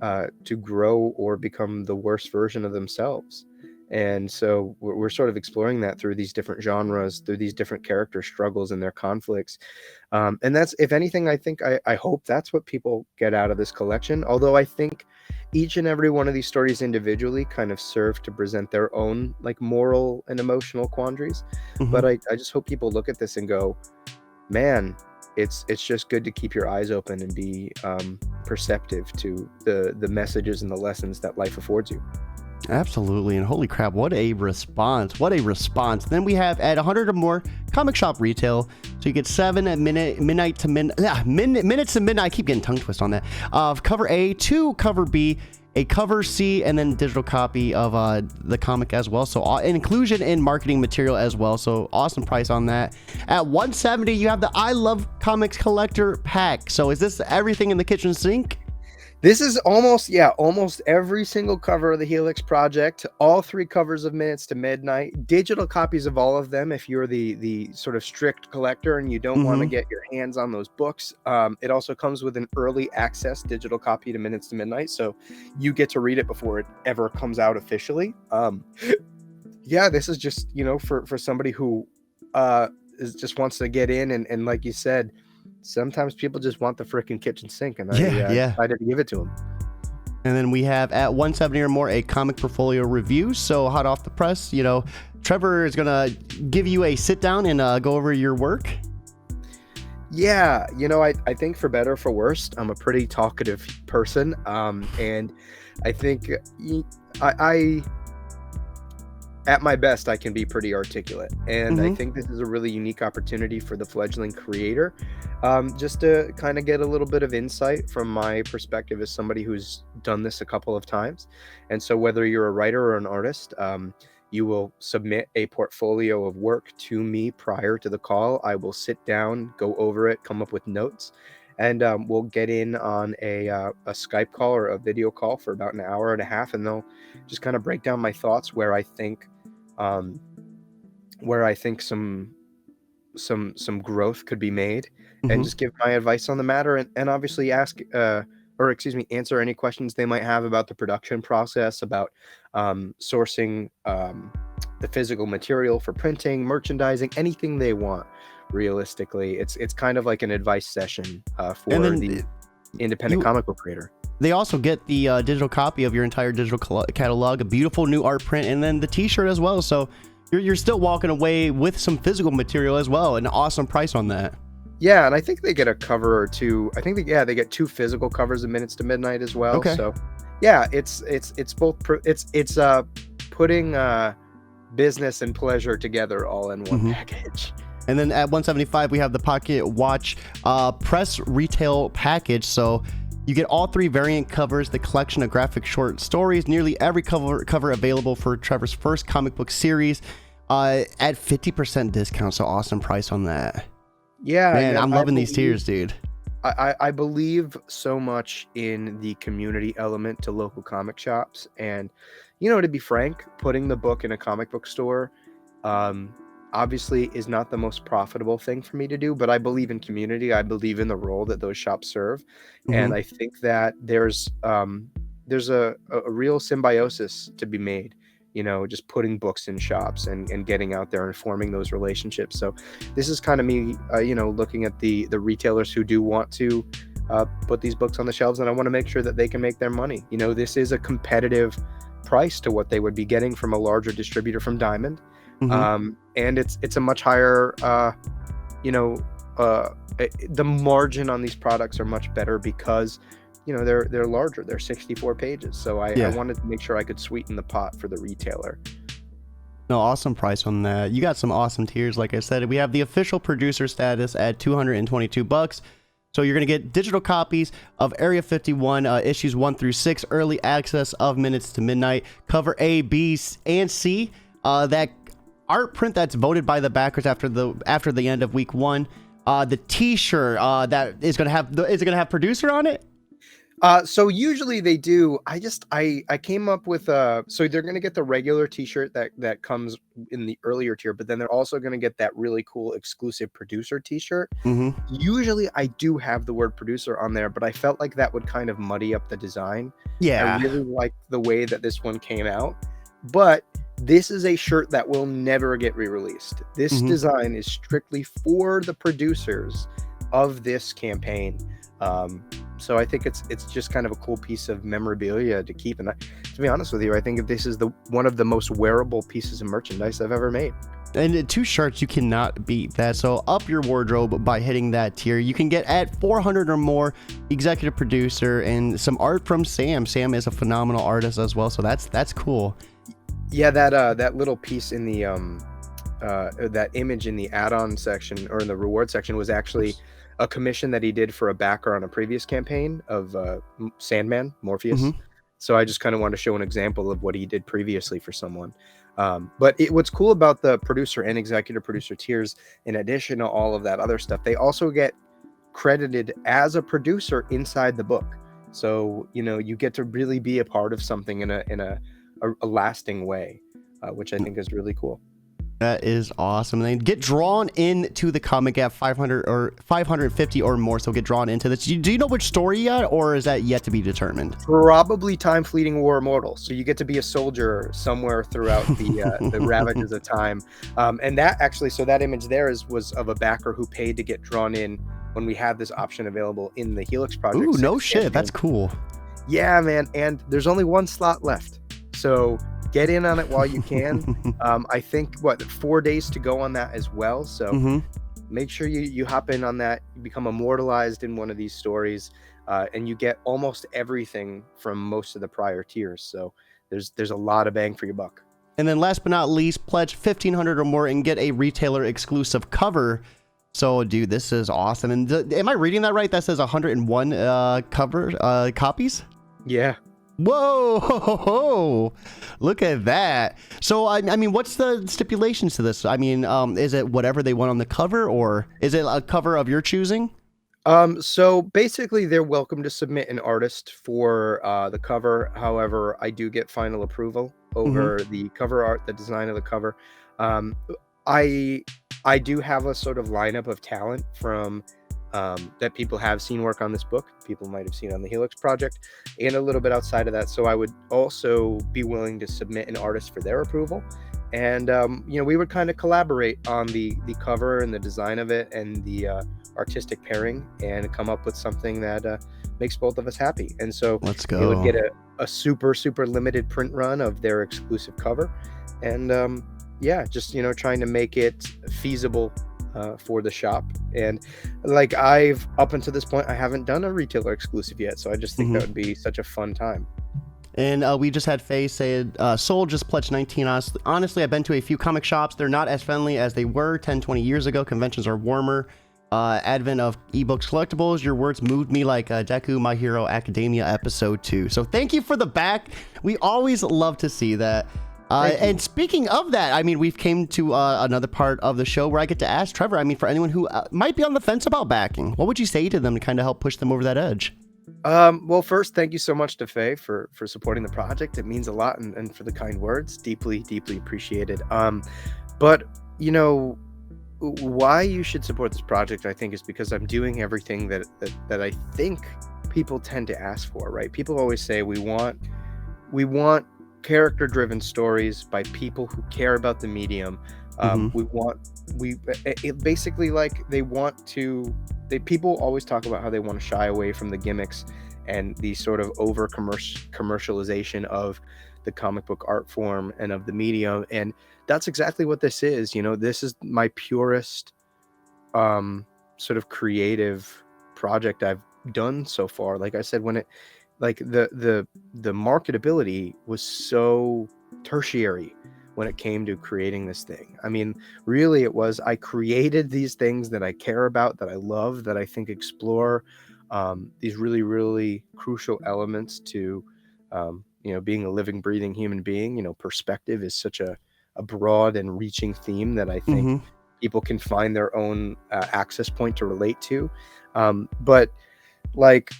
Speaker 2: to grow or become the worst version of themselves. And so we're sort of exploring that through these different genres, through these different character struggles and their conflicts. And that's, if anything, I hope that's what people get out of this collection. Although I think each and every one of these stories individually kind of serve to present their own like moral and emotional quandaries. But I just hope people look at this and go, man, it's just good to keep your eyes open and be perceptive to the messages and the lessons that life affords you.
Speaker 1: Absolutely. And holy crap, what a response. What a response. Then we have at 100 or more comic shop retail. So you get 7 at minutes to midnight. I keep getting tongue twist on that. Cover A, 2 cover B, a cover C, and then digital copy of the comic as well. So inclusion in marketing material as well. So awesome price on that. At $170, you have the I Love Comics Collector Pack. So is this everything in the kitchen sink?
Speaker 2: This is almost every single cover of the Helix Project, all 3 covers of Minutes to Midnight, digital copies of all of them if you're the sort of strict collector and you don't want to get your hands on those books. It also comes with an early access digital copy to Minutes to Midnight, so you get to read it before it ever comes out officially. This is just, for somebody who just wants to get in and like you said, sometimes people just want the freaking kitchen sink, and I decided to give it to them.
Speaker 1: And then we have at 170 or more a comic portfolio review. So hot off the press, Trevor is gonna give you a sit down and go over your work.
Speaker 2: Yeah, I think for better or for worse, I'm a pretty talkative person, and I think I at my best, I can be pretty articulate. And I think this is a really unique opportunity for the fledgling creator, just to kind of get a little bit of insight from my perspective as somebody who's done this a couple of times. And so whether you're a writer or an artist, you will submit a portfolio of work to me prior to the call. I will sit down, go over it, come up with notes, and we'll get in on a Skype call or a video call for about an hour and a half, and they'll just kind of break down my thoughts where I think some growth could be made, and just give my advice on the matter, and obviously answer any questions they might have about the production process, about sourcing the physical material for printing, merchandising, anything they want. Realistically, it's kind of like an advice session for the independent comic book creator.
Speaker 1: They also get the digital copy of your entire digital catalog, a beautiful new art print, and then the t-shirt as well. So you're still walking away with some physical material as well. An awesome price on that.
Speaker 2: Yeah, and I think they get a cover or two. I think they get 2 physical covers of Minutes to Midnight as well.
Speaker 1: Okay.
Speaker 2: So yeah, it's both it's putting business and pleasure together all in one package.
Speaker 1: And then at 175, we have the Pocket Watch press retail package. So you get all 3 variant covers, the collection of graphic short stories, nearly every cover available for Trevor's first comic book series at 50% discount. So awesome price on that.
Speaker 2: Yeah,
Speaker 1: man, I'm loving these tiers, dude.
Speaker 2: I believe so much in the community element to local comic shops, and to be frank, putting the book in a comic book store obviously is not the most profitable thing for me to do, but I believe in community. I believe in the role that those shops serve, and I think that there's a real symbiosis to be made, just putting books in shops and getting out there and forming those relationships. So this is kind of me looking at the retailers who do want to put these books on the shelves, and I want to make sure that they can make their money. This is a competitive price to what they would be getting from a larger distributor from Diamond. And it's a much higher, the margin on these products are much better because, they're larger. They're 64 pages. So I wanted to make sure I could sweeten the pot for the retailer.
Speaker 1: No, awesome price on that. You got some awesome tiers. Like I said, we have the official producer status at $222. So you're going to get digital copies of Area 51 issues 1 through 6, early access of Minutes to Midnight, cover A, B, and C. That art print that's voted by the backers after the end of week 1. The t-shirt that is going to have producer on it.
Speaker 2: So usually they do. I came up with so they're going to get the regular t-shirt that comes in the earlier tier, but then they're also going to get that really cool exclusive producer t-shirt. Usually I do have the word producer on there, but I felt like that would kind of muddy up the design. I really like the way that this one came out, but this is a shirt that will never get re-released. This design is strictly for the producers of this campaign. So I think it's just kind of a cool piece of memorabilia to keep. And to be honest with you, I think this is one of the most wearable pieces of merchandise I've ever made.
Speaker 1: And 2 shirts, you cannot beat that. So up your wardrobe by hitting that tier. You can get at 400 or more, executive producer, and some art from Sam. Sam is a phenomenal artist as well, so that's cool.
Speaker 2: Yeah, that little piece in the that image in the add-on section or in the reward section was actually a commission that he did for a backer on a previous campaign of Sandman, Morpheus.
Speaker 1: Mhm.
Speaker 2: So I just kind of want to show an example of what he did previously for someone. But what's cool about the producer and executive producer tiers, in addition to all of that other stuff, they also get credited as a producer inside the book. So, you get to really be a part of something in a lasting way, which I think is really cool.
Speaker 1: That is awesome. And then get drawn into the comic at 500 or 550 or more. So get drawn into this. Do you know which story yet, or is that yet to be determined?
Speaker 2: Probably Time Fleeting War Immortal. So you get to be a soldier somewhere throughout the ravages of time. And that actually, so that image there was of a backer who paid to get drawn in when we had this option available in the Helix Project.
Speaker 1: Ooh, no shit. That's cool.
Speaker 2: Yeah, man. And there's only 1 slot left. So get in on it while you can. I think 4 days to go on that as well. So make sure you hop in on that. You become immortalized in one of these stories, and you get almost everything from most of the prior tiers. So there's a lot of bang for your buck.
Speaker 1: And then last but not least, pledge 1,500 or more and get a retailer exclusive cover. So, dude, this is awesome. And am I reading that right? That says 101 copies?
Speaker 2: Yeah.
Speaker 1: Whoa, look at that. So I mean, what's the stipulations to this? I mean, is it whatever they want on the cover, or is it a cover of your choosing?
Speaker 2: So basically they're welcome to submit an artist for the cover. However, I do get final approval over the cover art, the design of the cover. I do have a sort of lineup of talent from that people have seen work on this book. People might have seen on the Helix Project, and a little bit outside of that. So I would also be willing to submit an artist for their approval. And we would kind of collaborate on the cover and the design of it and the artistic pairing, and come up with something that makes both of us happy. And so
Speaker 1: let's go.
Speaker 2: They would get a super limited print run of their exclusive cover, and just trying to make it feasible for the shop. And like, I've up until this point, I haven't done a retailer exclusive yet, so I just think that would be such a fun time.
Speaker 1: And we just had Faye say, Soul just pledged 19. Honestly, I've been to a few comic shops. They're not as friendly as they were 10-20 years ago. Conventions are warmer. Advent of ebooks collectibles, your words moved me like Deku My Hero Academia episode 2. So thank you for the back. We always love to see that. And speaking of that, I mean, we've came to another part of the show where I get to ask Trevor, I mean, for anyone who might be on the fence about backing, what would you say to them to kind of help push them over that edge?
Speaker 2: Well, first, thank you so much to Faye for supporting the project. It means a lot, and for the kind words, deeply appreciated. But why you should support this project, I think, is because I'm doing everything that I think people tend to ask for, right? People always say we want character-driven stories by people who care about the medium. People always talk about how they want to shy away from the gimmicks and the sort of over commercialization of the comic book art form and of the medium, and that's exactly what this is. This is my purest sort of creative project I've done so far. Like I said, when it the marketability was so tertiary when it came to creating this thing. I mean, really, it was, I created these things that I care about, that I love, that I think explore these really crucial elements to being a living, breathing human being. Perspective is such a broad and reaching theme that I think people can find their own access point to relate to. But like,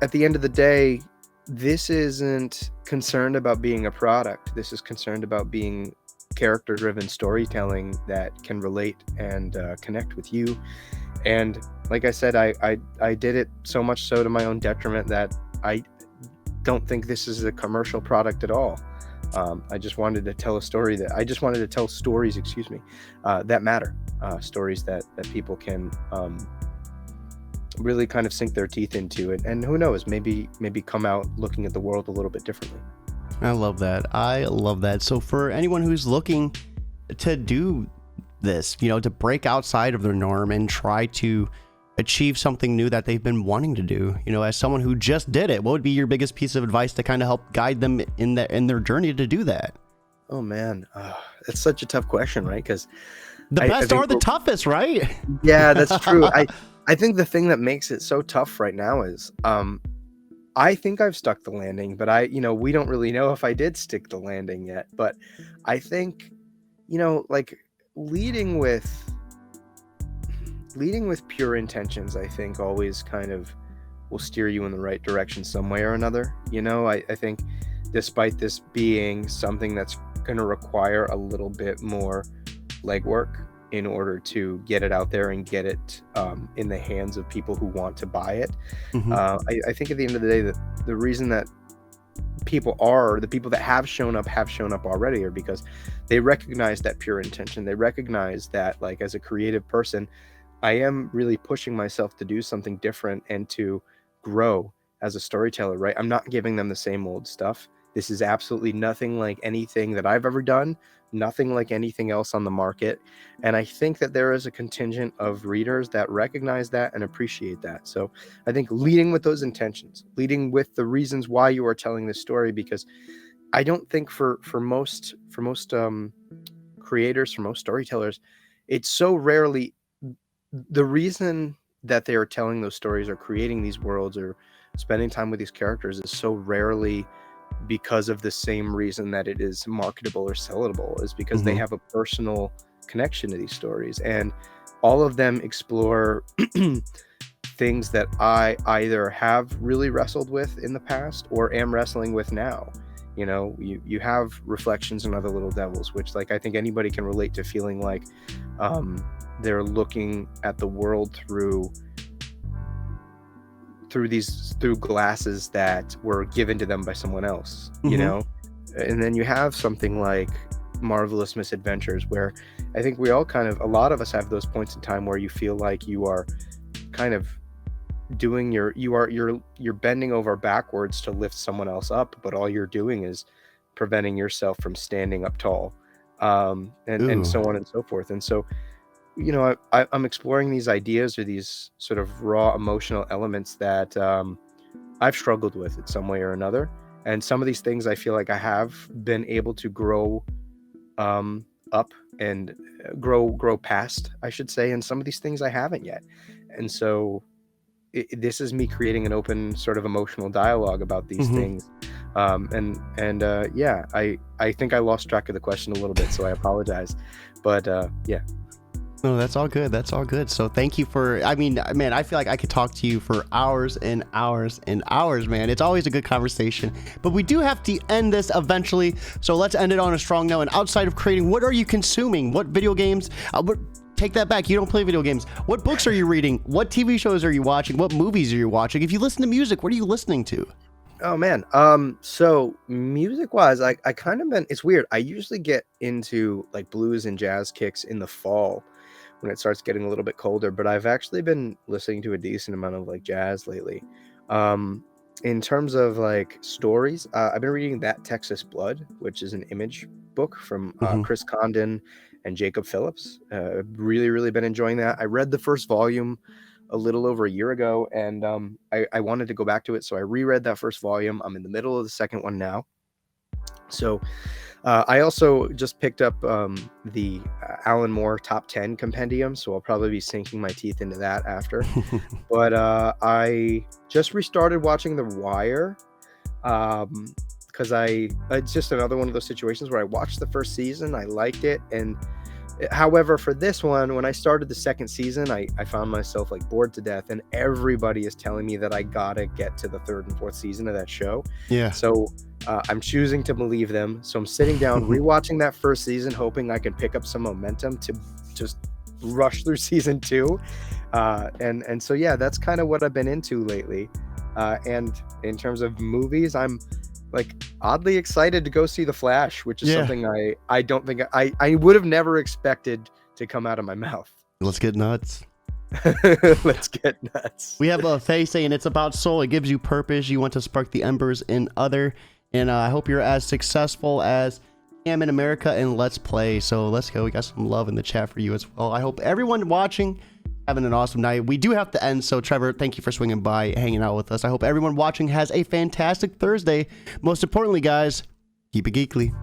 Speaker 2: at the end of the day, this isn't concerned about being a product. This is concerned about being character-driven storytelling that can relate and connect with you. And like I said, I did it so much so to my own detriment that I don't think this is a commercial product at all. I just wanted to tell stories, that matter, stories that people can really kind of sink their teeth into it, and who knows, maybe come out looking at the world a little bit differently.
Speaker 1: I love that. I love that. So for anyone who's looking to do this, to break outside of their norm and try to achieve something new that they've been wanting to do, as someone who just did it, what would be your biggest piece of advice to kind of help guide them in their journey to do that?
Speaker 2: Oh man, it's such a tough question, right? Because
Speaker 1: the best are the toughest, right?
Speaker 2: Yeah, that's true. I think the thing that makes it so tough right now is I think I've stuck the landing, but we don't really know if I did stick the landing yet. But I think, like leading with pure intentions, I think always kind of will steer you in the right direction some way or another. I think despite this being something that's going to require a little bit more legwork in order to get it out there and get it in the hands of people who want to buy it.
Speaker 1: Mm-hmm.
Speaker 2: I think at the end of the day, that the reason that the people that have shown up already are because they recognize that pure intention. They recognize that, like, as a creative person, I am really pushing myself to do something different and to grow as a storyteller, right? I'm not giving them the same old stuff. This is absolutely nothing like anything that I've ever done, nothing like anything else on the market. And I think that there is a contingent of readers that recognize that and appreciate that. So I think leading with those intentions, leading with the reasons why you are telling this story, because I don't think for most creators, for most storytellers, it's so rarely the reason that they are telling those stories or creating these worlds or spending time with these characters is so rarely because of the same reason that it is marketable or sellable, is because they have a personal connection to these stories, and all of them explore things that I either have really wrestled with in the past or am wrestling with now. You have reflections and other little devils, which, like, I think anybody can relate to, feeling like they're looking at the world through glasses that were given to them by someone else, and then you have something like Marvelous Misadventures, where I think we all a lot of us have those points in time where you feel like you are kind of doing you're bending over backwards to lift someone else up, but all you're doing is preventing yourself from standing up tall, and so on and so forth. And so I'm exploring these ideas or these sort of raw emotional elements that I've struggled with in some way or another. And some of these things I feel like I have been able to grow up and grow past, I should say. And some of these things I haven't yet. And so this is me creating an open sort of emotional dialogue about these things. Yeah, I think I lost track of the question a little bit, so I apologize. But yeah.
Speaker 1: No, that's all good. That's all good. So thank you man, I feel like I could talk to you for hours and hours and hours, man. It's always a good conversation, but we do have to end this eventually. So let's end it on a strong note. And outside of creating, what are you consuming? What video games? Take that back. You don't play video games. What books are you reading? What TV shows are you watching? What movies are you watching? If you listen to music, what are you listening to?
Speaker 2: Oh man. So music wise, I kind of it's weird. I usually get into like blues and jazz kicks in the fall when it starts getting a little bit colder, but I've actually been listening to a decent amount of like jazz lately. In terms of like stories, I've been reading That Texas Blood, which is an Image book from Chris Condon and Jacob Phillips. Really, really been enjoying that. I read the first volume a little over a year ago, and I wanted to go back to it, so I reread that first volume. I'm in the middle of the second one now. So I also just picked up the Alan Moore Top 10 Compendium, so I'll probably be sinking my teeth into that after. But I just restarted watching The Wire, because it's just another one of those situations where I watched the first season, I liked it, and however, for this one, when I started the second season, I found myself like bored to death, and everybody is telling me that I gotta get to the third and fourth season of that show.
Speaker 1: Yeah. So
Speaker 2: I'm choosing to believe them. So I'm sitting down, rewatching that first season, hoping I can pick up some momentum to just rush through season 2. And so, yeah, that's kind of what I've been into lately. And in terms of movies, I'm like oddly excited to go see The Flash, which is something I don't think I would have never expected to come out of my mouth.
Speaker 1: Let's get nuts.
Speaker 2: Let's get nuts.
Speaker 1: We have a Faye saying it's about soul. It gives you purpose. You want to spark the embers in other. And I hope you're as successful as Cam in America and Let's Play. So let's go. We got some love in the chat for you as well. I hope everyone watching having an awesome night. We do have to end. So Trevor, thank you for swinging by, hanging out with us. I hope everyone watching has a fantastic Thursday. Most importantly, guys, keep it geekly.